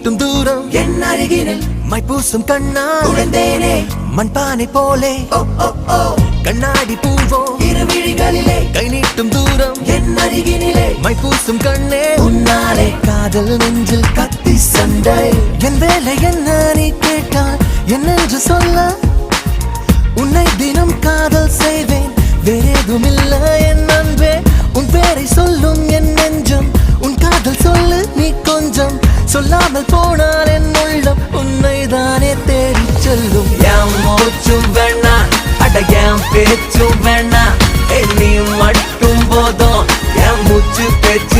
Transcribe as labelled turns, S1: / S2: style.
S1: நீட்டும் தூரம்
S2: என் அருகினில்
S1: மைப்பூசும் கண்ணா
S2: உடைந்தேனே
S1: மண்பானை போலே கண்ணாடி பூவோ
S2: இரு விழிகளிலே
S1: கை நீட்டும் தூரம்
S2: என் அருகினிலே
S1: மைப்பூசும் கண்ணே
S2: உன்னாலே
S1: காதல் நெஞ்சில்
S2: கத்தி சண்டை
S1: என் வேலை என்ன நீ கேட்டால் என்னென்று சொல்ல உன்னை தினம் காதல் செய்வேன் வேறேதும் இல்ல என் அன்பே உன் பேரை சொல்லும் என் நெஞ்சம் உன் காதல் சொல்லு நீ கொஞ்சம் சொல்லாமல் போனால் என் உள்ளம் உன்னை தானே தேடி செல்லும்
S2: என் மூச்சும் வேணா அட என் பேச்சும் வேணா நீ மட்டும் போதும் என் மூச்சு பேச்சு